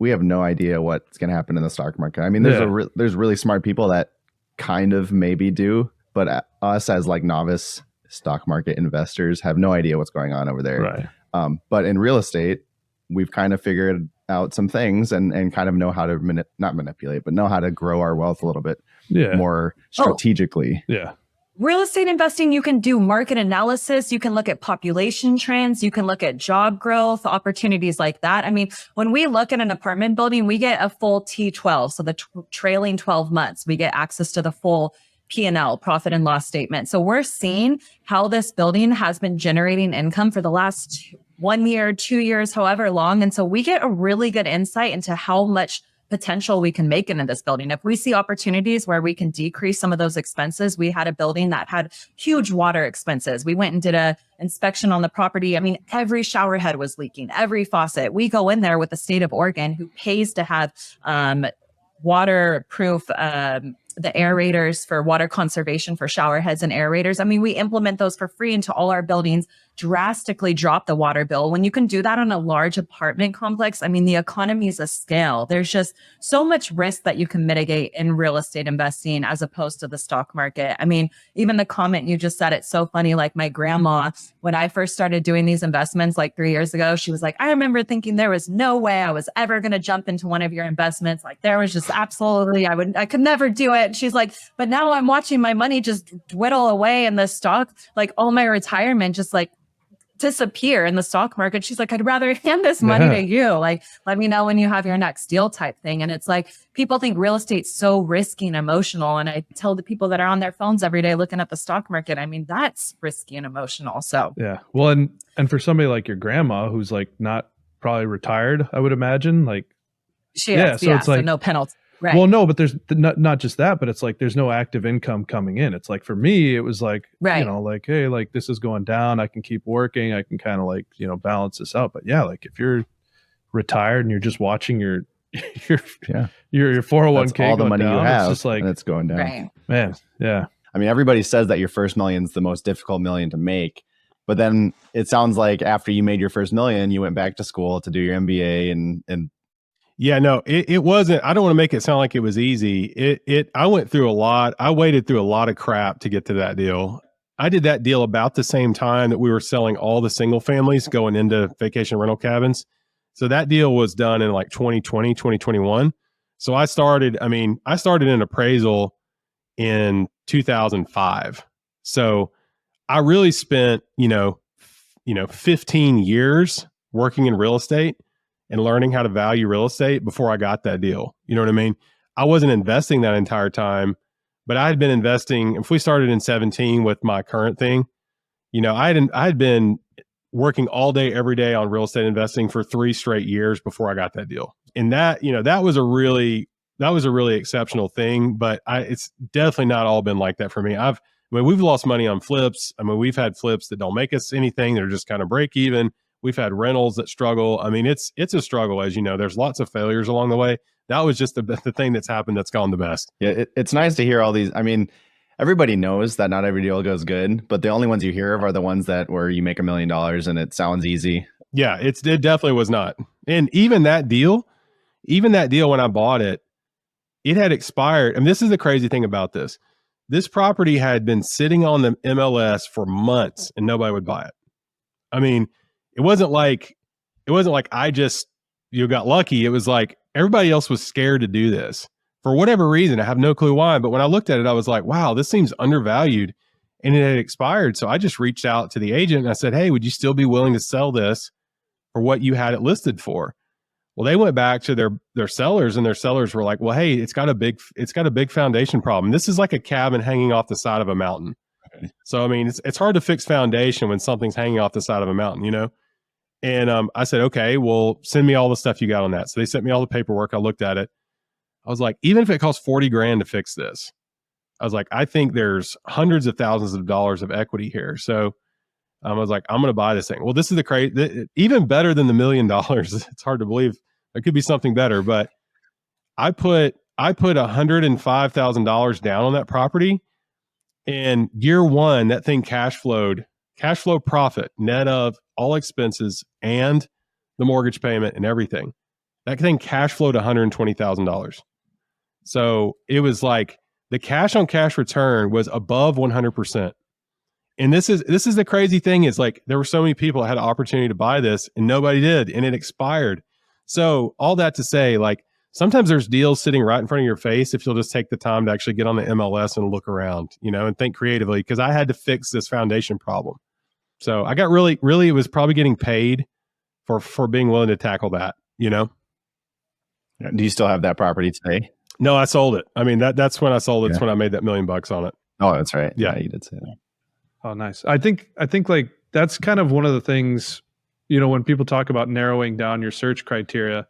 we have no idea what's going to happen in the stock market. I mean, there's really smart people that kind of maybe do, but us as like novice stock market investors have no idea what's going on over there. Right. But in real estate, we've kind of figured out some things and kind of know how to not manipulate, but know how to grow our wealth a little bit more strategically. Yeah. Real estate investing, you can do market analysis. You can look at population trends. You can look at job growth, opportunities like that. I mean, when we look at an apartment building, we get a full T12. So the trailing 12 months, we get access to the full P&L, profit and loss statement. So we're seeing how this building has been generating income for the last 1 year, 2 years, however long. And so we get a really good insight into how much potential we can make in this building. If we see opportunities where we can decrease some of those expenses, we had a building that had huge water expenses. We went and did a inspection on the property. I mean, every shower head was leaking, every faucet. We go in there with the state of Oregon, who pays to have waterproof the aerators for water conservation for shower heads and aerators. I mean, we implement those for free into all our buildings, drastically drop the water bill. When you can do that on a large apartment complex, I mean, the economies of scale. There's just so much risk that you can mitigate in real estate investing as opposed to the stock market. I mean, even the comment you just said, it's so funny. Like my grandma, when I first started doing these investments like 3 years ago, she was like, I remember thinking there was no way I was ever going to jump into one of your investments. Like there was just absolutely, I could never do it. She's like, but now I'm watching my money just dwindle away in the stock, like all my retirement just like disappear in the stock market. She's like, I'd rather hand this money to you. Like, let me know when you have your next deal type thing. And it's like, people think real estate's so risky and emotional. And I tell the people that are on their phones every day looking at the stock market, I mean, that's risky and emotional. So yeah. Well, and for somebody like your grandma, who's like not probably retired, I would imagine, like, she is, so it's like, so no penalty. Right. Well, no, but there's not just that, but it's like there's no active income coming in. It's like for me, it was like, you know, like, hey, like this is going down. I can keep working. I can kind of like, you know, balance this out. But yeah, like if you're retired and you're just watching your 401k, that's all the money down, you have, it's just like, and it's going down. Right. Man, yeah. I mean, everybody says that your first million is the most difficult million to make. But then it sounds like after you made your first million, you went back to school to do your MBA and yeah, no, it wasn't. I don't want to make it sound like it was easy. I went through a lot. I waded through a lot of crap to get to that deal. I did that deal about the same time that we were selling all the single families going into vacation rental cabins. So that deal was done in like 2020, 2021. So I started in appraisal in 2005. So I really spent, 15 years working in real estate and learning how to value real estate before I got that deal. You know what I mean? I wasn't investing that entire time, but I had been investing. If we started in 17 with my current thing, I had been working all day, every day on real estate investing for 3 straight years before I got that deal. And that was a really exceptional thing, but it's definitely not all been like that for me. We've lost money on flips. I mean, we've had flips that don't make us anything. They're just kind of break even. We've had rentals that struggle. I mean, it's a struggle, as you know. There's lots of failures along the way. That was just the thing that's happened that's gone the best. Yeah, it's nice to hear all these. I mean, everybody knows that not every deal goes good, but the only ones you hear of are the ones where you make $1 million and it sounds easy. Yeah, it definitely was not. And even that deal when I bought it, it had expired. And this is the crazy thing about this. This property had been sitting on the MLS for months and nobody would buy it. I mean, it wasn't like I just got lucky. It was like everybody else was scared to do this for whatever reason. I have no clue why. But when I looked at it, I was like, wow, this seems undervalued, and it had expired. So I just reached out to the agent and I said, hey, would you still be willing to sell this for what you had it listed for? Well, they went back to their sellers, and their sellers were like, well, hey, it's got a big foundation problem. This is like a cabin hanging off the side of a mountain. Okay. So I mean, it's hard to fix foundation when something's hanging off the side of a mountain, And I said, okay, well, send me all the stuff you got on that. So they sent me all the paperwork. I looked at it. I was like, even if it costs $40,000 to fix this, I was like, I think there's hundreds of thousands of dollars of equity here. So I was like, I'm going to buy this thing. Well, this is even better than the $1 million. It's hard to believe there could be something better, but I put $105,000 down on that property, and year one, that thing cash flow profit, net of all expenses and the mortgage payment and everything, That thing cash flowed $120,000. So it was like the cash on cash return was above 100%. And this is the crazy thing is like there were so many people that had an opportunity to buy this and nobody did, and it expired. So all that to say, like sometimes there's deals sitting right in front of your face if you'll just take the time to actually get on the MLS and look around, and think creatively, because I had to fix this foundation problem. So I got really was probably getting paid for being willing to tackle that, Do you still have that property today? No, I sold it. I mean, that's when I sold it. It's when I made that $1 million on it. Oh, that's right. Yeah, you did say that. Oh, nice. I think like that's kind of one of the things, when people talk about narrowing down your search criteria,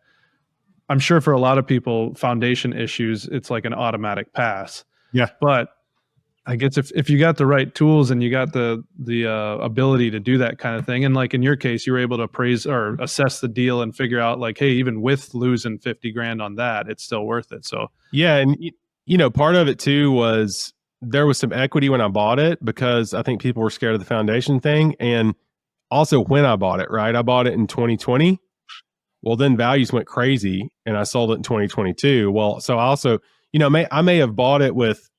I'm sure for a lot of people, foundation issues, it's like an automatic pass. Yeah. But I guess if you got the right tools and you got the ability to do that kind of thing, and like in your case, you were able to appraise or assess the deal and figure out like, hey, even with losing 50 grand on that, it's still worth it. So yeah, and part of it too was there was some equity when I bought it because I think people were scared of the foundation thing, and also when I bought it, right? I bought it in 2020. Well, then values went crazy, and I sold it in 2022. Well, so I also, I may have bought it with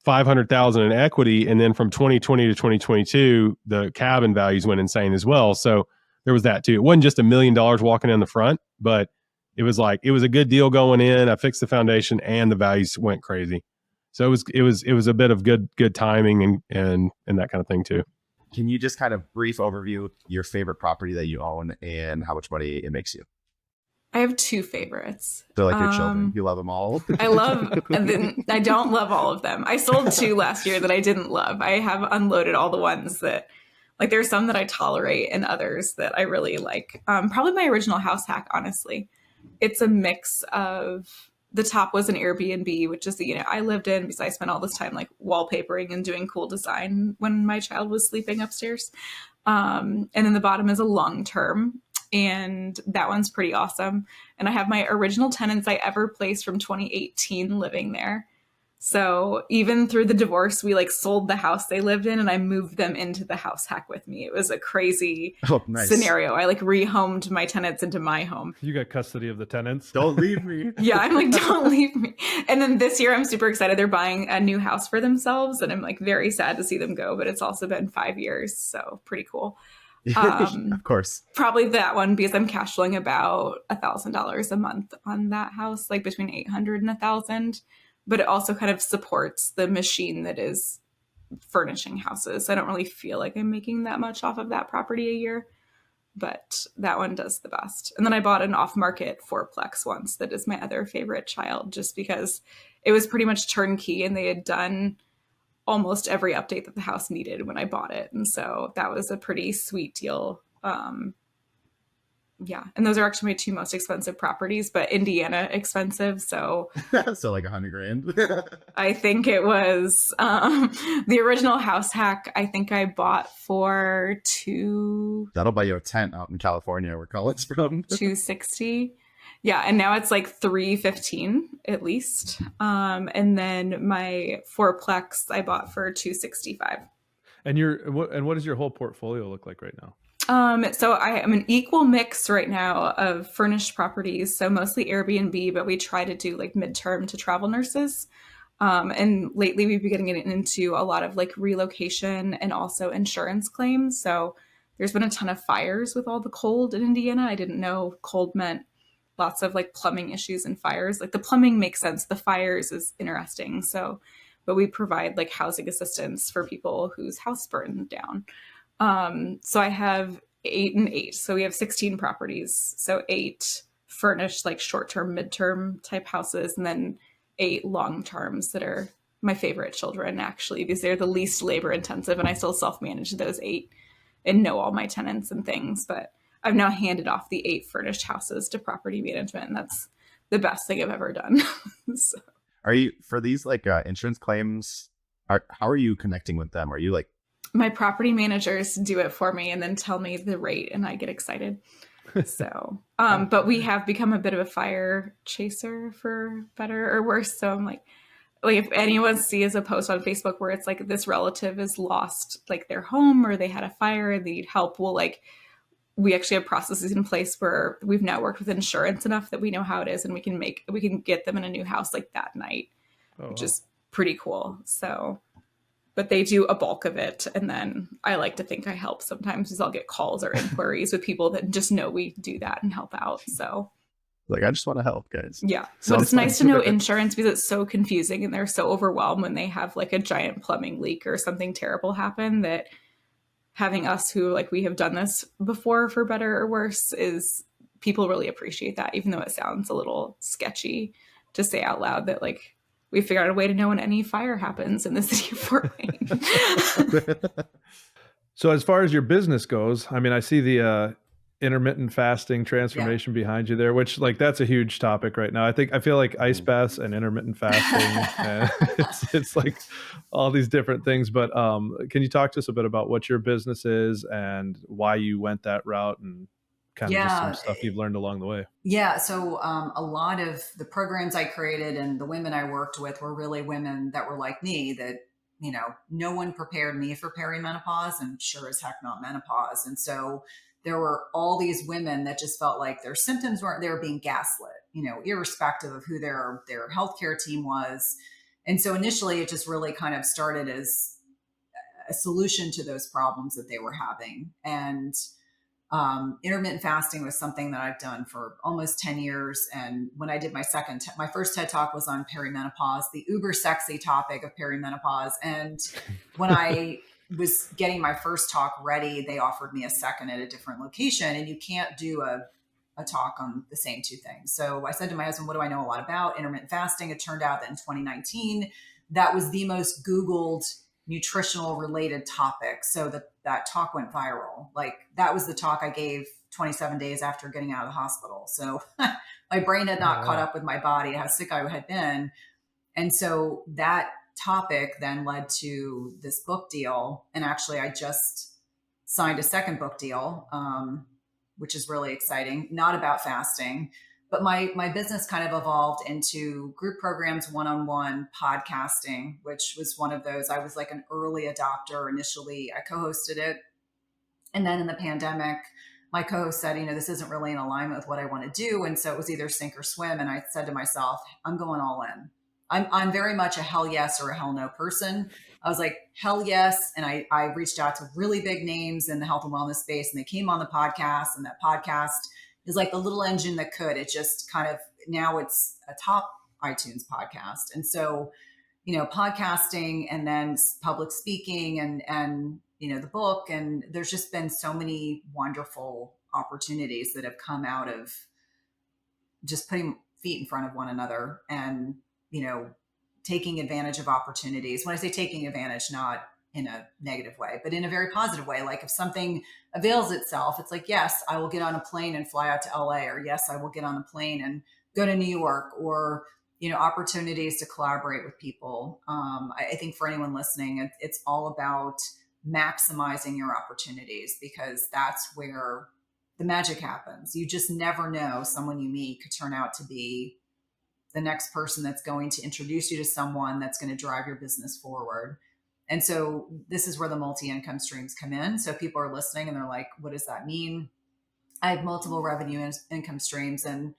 500,000 in equity, and then from 2020 to 2022 the cabin values went insane as well. So there was that too. It wasn't just $1 million walking in the front, but it was like it was a good deal going in. I fixed the foundation and the values went crazy. So it was a bit of good timing and that kind of thing too. Can you just kind of brief overview your favorite property that you own and how much money it makes you? I have two favorites. They're like your children. You love them all. I don't love all of them. I sold 2 last year that I didn't love. I have unloaded all the ones that, like, there's some that I tolerate and others that I really like. Probably my original house hack, honestly. It's a mix of, the top was an Airbnb, which is the unit I lived in because I spent all this time like wallpapering and doing cool design when my child was sleeping upstairs. And then the bottom is a long-term. And that one's pretty awesome. And I have my original tenants I ever placed from 2018 living there. So even through the divorce, we like sold the house they lived in and I moved them into the house hack with me. It was a crazy scenario. I like rehomed my tenants into my home. You got custody of the tenants. Don't leave me. Yeah, I'm like, don't leave me. And then this year I'm super excited. They're buying a new house for themselves. And I'm like very sad to see them go, but it's also been 5 years. So pretty cool. Of course, probably that one because I'm cash flowing about $1,000 a month on that house, like between 800 and 1,000. But it also kind of supports the machine that is furnishing houses. I don't really feel like I'm making that much off of that property a year, but that one does the best. And then I bought an off-market 4-plex once that is my other favorite child, just because it was pretty much turnkey and they had done almost every update that the house needed when I bought it. And so that was a pretty sweet deal. Yeah. And those are actually my 2 most expensive properties, but Indiana expensive. So so like $100,000. I think it was the original house hack. I think I bought for that'll buy you a tent out in California where Colin's from. $260. Yeah. And now it's like $315 at least. And then my 4-plex I bought for $265. And what does your whole portfolio look like right now? So I am an equal mix right now of furnished properties. So mostly Airbnb, but we try to do like midterm to travel nurses. And lately we've been getting into a lot of like relocation and also insurance claims. So there's been a ton of fires with all the cold in Indiana. I didn't know cold meant lots of like plumbing issues and fires. Like the plumbing makes sense. The fires is interesting. So, but we provide like housing assistance for people whose house burned down. So I have 8 and 8. So we have 16 properties. So 8 furnished like short-term, midterm type houses, and then 8 long-terms that are my favorite children actually, because they're the least labor intensive, and I still self-manage those 8 and know all my tenants and things. But I've now handed off the 8 furnished houses to property management, and that's the best thing I've ever done. So. Are you, for these like insurance claims, how are you connecting with them? Are you like, my property managers do it for me and then tell me the rate and I get excited. So, but we have become a bit of a fire chaser for better or worse. So I'm like if anyone sees a post on Facebook where it's like this relative has lost like their home or they had a fire and they need help, we'll like we actually have processes in place where we've now worked with insurance enough that we know how it is, and we can get them in a new house like that night, which is pretty cool. So, but they do a bulk of it. And then I like to think I help sometimes, because I'll get calls or inquiries with people that just know we do that and help out. So like, I just want to help, guys. Yeah. So it's nice to know insurance, because it's so confusing and they're so overwhelmed when they have like a giant plumbing leak or something terrible happen, that having us who like we have done this before for better or worse, is people really appreciate that, even though it sounds a little sketchy to say out loud that like we figured out a way to know when any fire happens in the city of Fort Wayne. So as far as your business goes, I mean, I see the intermittent fasting transformation behind you there, which like that's a huge topic right now. I feel like ice baths and intermittent fasting, it's like all these different things. But can you talk to us a bit about what your business is and why you went that route, and kind of just some stuff you've learned along the way? Yeah. So a lot of the programs I created and the women I worked with were really women that were like me, that, you know, no one prepared me for perimenopause, and sure as heck not menopause. And so there were all these women that just felt like their symptoms they were being gaslit, you know, irrespective of who their healthcare team was. And so initially it just really kind of started as a solution to those problems that they were having. And intermittent fasting was something that I've done for almost 10 years. And when I did my first TED Talk was on perimenopause, the uber sexy topic of perimenopause. And when I was getting my first talk ready, they offered me a second at a different location, and you can't do a talk on the same two things. So I said to my husband, what do I know a lot about? Intermittent fasting. It turned out that in 2019, that was the most Googled nutritional related topic. So that talk went viral. Like that was the talk I gave 27 days after getting out of the hospital. So my brain had not caught up with my body, how sick I had been. And so that topic then led to this book deal. And actually I just signed a second book deal, which is really exciting, not about fasting, but my business kind of evolved into group programs, one-on-one podcasting, which was one of those. I was like an early adopter initially. I co-hosted it. And then in the pandemic, my co-host said, you know, this isn't really in alignment with what I want to do. And so it was either sink or swim. And I said to myself, I'm going all in. I'm very much a hell yes or a hell no person. I was like, hell yes. And I reached out to really big names in the health and wellness space, and they came on the podcast, and that podcast is like the little engine that could. It just kind of, now it's a top iTunes podcast. And so, you know, podcasting and then public speaking and, you know, the book, and there's just been so many wonderful opportunities that have come out of just putting feet in front of one another and, you know, taking advantage of opportunities. When I say taking advantage, not in a negative way, but in a very positive way. Like if something avails itself, it's like, yes, I will get on a plane and fly out to LA, or yes, I will get on a plane and go to New York, or, you know, opportunities to collaborate with people. I think for anyone listening, it's all about maximizing your opportunities, because that's where the magic happens. You just never know. Someone you meet could turn out to be the next person that's going to introduce you to someone that's going to drive your business forward. And so this is where the multi-income streams come in. So people are listening and they're like, what does that mean? I have multiple revenue income streams, and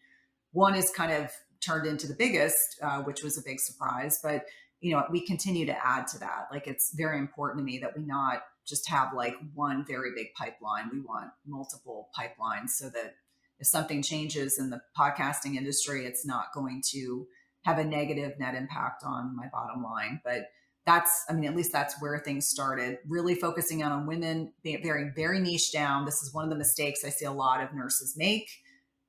one is kind of turned into the biggest, which was a big surprise. But, you know, we continue to add to that. Like, it's very important to me that we not just have like one very big pipeline. We want multiple pipelines, so that if something changes in the podcasting industry, it's not going to have a negative net impact on my bottom line. But that's, I mean, at least that's where things started, really focusing on women, being very, very niche down. This is one of the mistakes I see a lot of nurses make.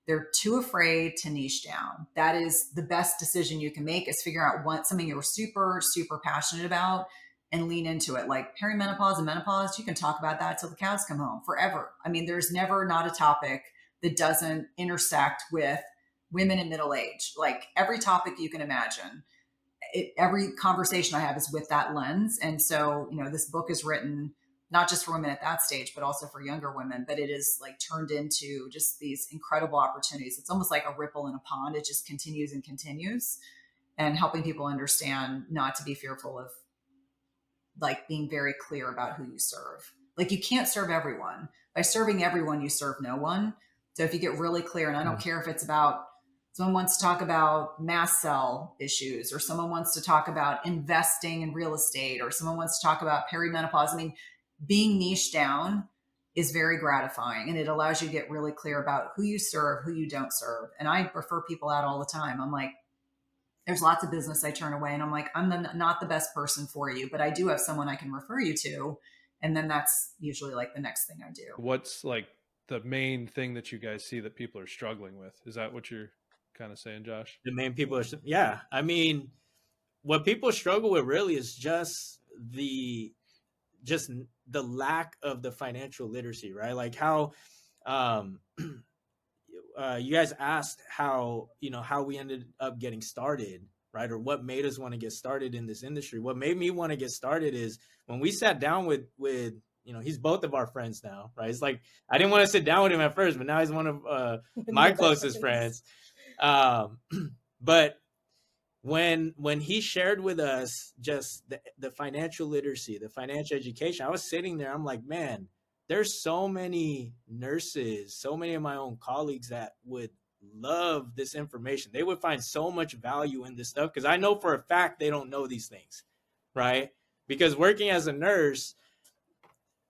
They're too afraid to niche down. That is the best decision you can make, is figure out something you're super, super passionate about and lean into it. Like perimenopause and menopause, you can talk about that till the cows come home forever. I mean, there's never not a topic that doesn't intersect with women in middle age. Like every topic you can imagine, every conversation I have is with that lens. And so, you know, this book is written not just for women at that stage, but also for younger women, but it is like turned into just these incredible opportunities. It's almost like a ripple in a pond. It just continues and continues, and helping people understand not to be fearful of like being very clear about who you serve. Like you can't serve everyone, by serving everyone, you serve no one. So if you get really clear, and I don't care if it's about someone wants to talk about mass cell issues, or someone wants to talk about investing in real estate, or someone wants to talk about perimenopause. I mean, being niche down is very gratifying, and it allows you to get really clear about who you serve, who you don't serve. And I refer people out all the time. I'm like, there's lots of business I turn away, and I'm like, I'm not the best person for you, but I do have someone I can refer you to. And then that's usually like the next thing I do. What's like the main thing that you guys see that people are struggling with? Is that what you're kind of saying, Josh? The main people are, yeah. I mean, what people struggle with really is just the lack of the financial literacy, right? Like how, you guys asked how we ended up getting started, right? Or what made us want to get started in this industry. What made me want to get started is when we sat down with he's both of our friends now, right? It's like, I didn't want to sit down with him at first, but now he's one of my closest friends. But when he shared with us just the financial literacy, the financial education, I was sitting there, I'm like, man, there's so many nurses, so many of my own colleagues that would love this information. They would find so much value in this stuff, because I know for a fact they don't know these things, right? Because working as a nurse,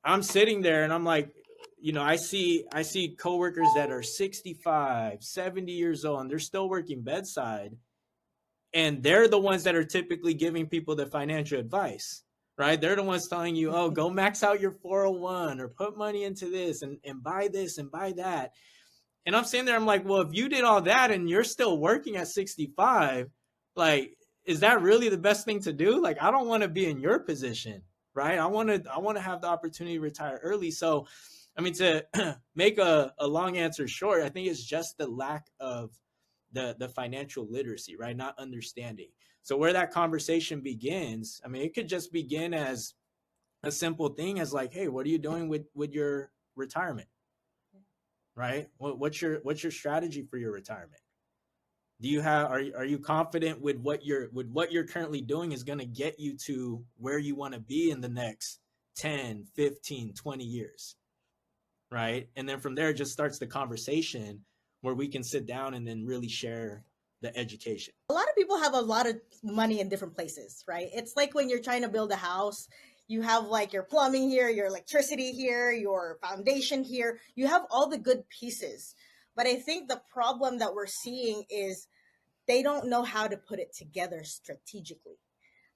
I'm sitting there and I'm like, I see coworkers that are 65, 70 years old, and they're still working bedside. And they're the ones that are typically giving people the financial advice, right? They're the ones telling you, oh, go max out your 401 or put money into this and buy this and buy that. And I'm sitting there, I'm like, well, if you did all that and you're still working at 65, like, is that really the best thing to do? Like, I don't want to be in your position, right? I want to have the opportunity to retire early. So, I mean, to make a long answer short, I think it's just the lack of the financial literacy, right? Not understanding. So where that conversation begins, I mean, it could just begin as a simple thing as like, hey, what are you doing with your retirement? Right? What's your strategy for your retirement? Do you have, are you confident with what you're currently doing is going to get you to where you want to be in the next 10, 15, 20 years? Right? And then from there, it just starts the conversation where we can sit down and then really share the education. A lot of people have a lot of money in different places, right? It's like when you're trying to build a house, you have like your plumbing here, your electricity here, your foundation here. You have all the good pieces. But I think the problem that we're seeing is they don't know how to put it together strategically,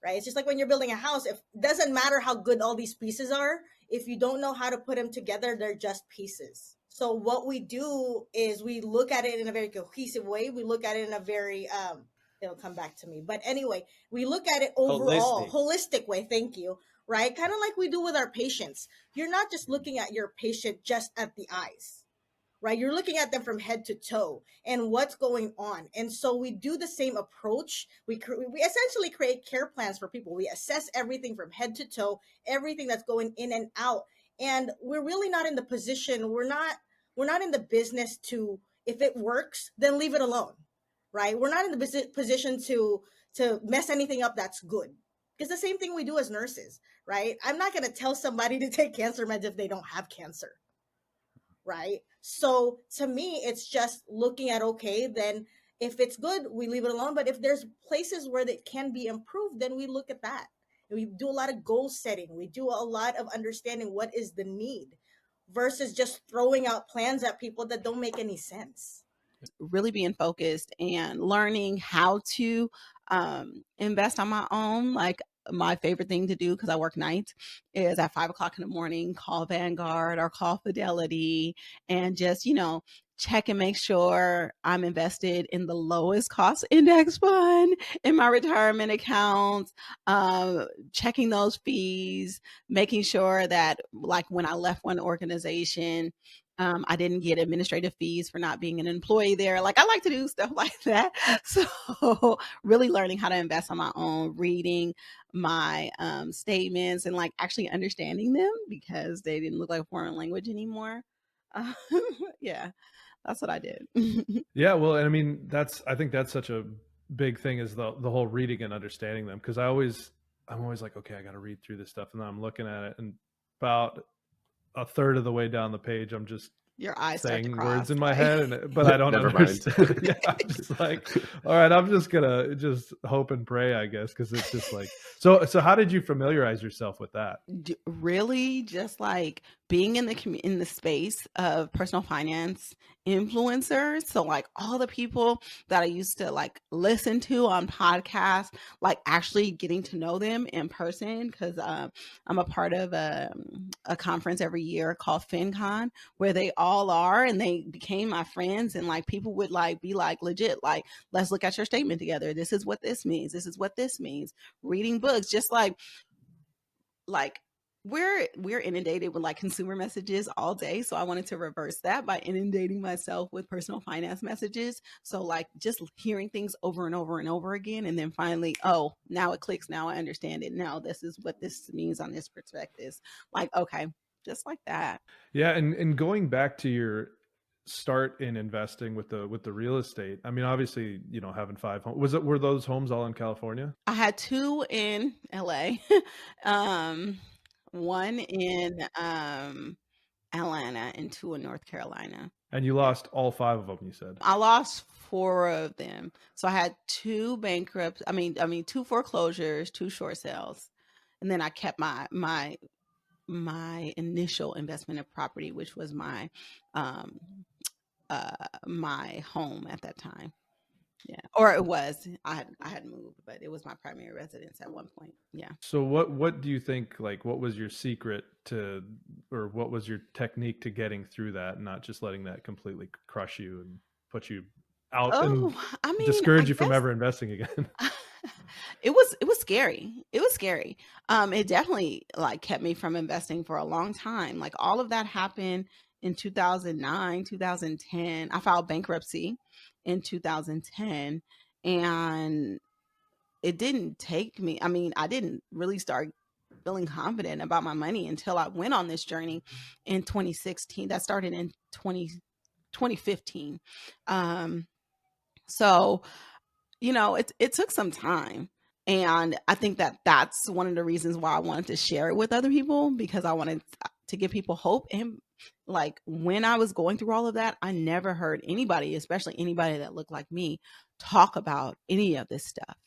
right? It's just like when you're building a house, it doesn't matter how good all these pieces are. If you don't know how to put them together, they're just pieces. So what we do is we look at it in a very cohesive way. We look at it in a very, it'll come back to me. But anyway, we look at it overall, holistic way. Thank you. Right? Kind of like we do with our patients. You're not just looking at your patient just at the eyes, right? You're looking at them from head to toe and what's going on. And so we do the same approach. We essentially create care plans for people. We assess everything from head to toe, everything that's going in and out. And we're really not in the position, we're not in the business to, if it works, then leave it alone, right? We're not in the position to mess anything up that's good. It's the same thing we do as nurses, right? I'm not going to tell somebody to take cancer meds if they don't have cancer, right? So to me, it's just looking at, okay, then if it's good, we leave it alone. But if there's places where it can be improved, then we look at that. We do a lot of goal setting. We do a lot of understanding what is the need versus just throwing out plans at people that don't make any sense. Really being focused and learning how to invest on my own. Like my favorite thing to do, because I work nights, is at 5 o'clock in the morning, call Vanguard or call Fidelity and just, check and make sure I'm invested in the lowest cost index fund in my retirement accounts, checking those fees, making sure that like when I left one organization, I didn't get administrative fees for not being an employee there. Like I like to do stuff like that. So really learning how to invest on my own, reading my statements and like actually understanding them because they didn't look like a foreign language anymore. Yeah, that's what I did. Yeah. Well, and I mean, I think that's such a big thing is the whole reading and understanding them. Cause I'm always like, okay, I got to read through this stuff. And then I'm looking at it and about a third of the way down the page, I'm just your eyes saying cross, words in my right? head, but I don't understand. Yeah, I'm just like, all right, I'm just gonna just hope and pray, I guess, because it's just like, so how did you familiarize yourself with that? Really, just like being in the space of personal finance influencers. So like all the people that I used to like listen to on podcasts, like actually getting to know them in person, because I'm a part of a conference every year called FinCon, where they all are, and they became my friends, and like people would like be like legit, like, let's look at your statement together. This is what this means. This is what this means. Reading books, just like we're inundated with like consumer messages all day. So I wanted to reverse that by inundating myself with personal finance messages. So like just hearing things over and over and over again. And then finally, oh, now it clicks. Now I understand it. Now this is what this means on this perspective. Like, okay, just like that. Yeah. And going back to your start in investing with the real estate, I mean, obviously, you know, having 5 homes, were those homes all in California? I had 2 in LA. One in Atlanta and 2 in North Carolina. And you lost all 5 of them, you said? I lost 4 of them. So I had 2 2 foreclosures, 2 short sales. And then I kept my initial investment in property, which was my my home at that time. Yeah. Or it was. I had moved, but it was my primary residence at one point. Yeah. So what do you think, like, what was your secret to, or what was your technique to getting through that and not just letting that completely crush you and put you out and discourage you from ever investing again? It was scary. It was scary. It definitely like kept me from investing for a long time. Like all of that happened in 2009, 2010. I filed bankruptcy in 2010, and it didn't take me. I mean, I didn't really start feeling confident about my money until I went on this journey in 2016. That started in 2015. So, you know, it took some time. And I think that that's one of the reasons why I wanted to share it with other people, because I wanted to give people hope. And like when I was going through all of that, I never heard anybody, especially anybody that looked like me, talk about any of this stuff.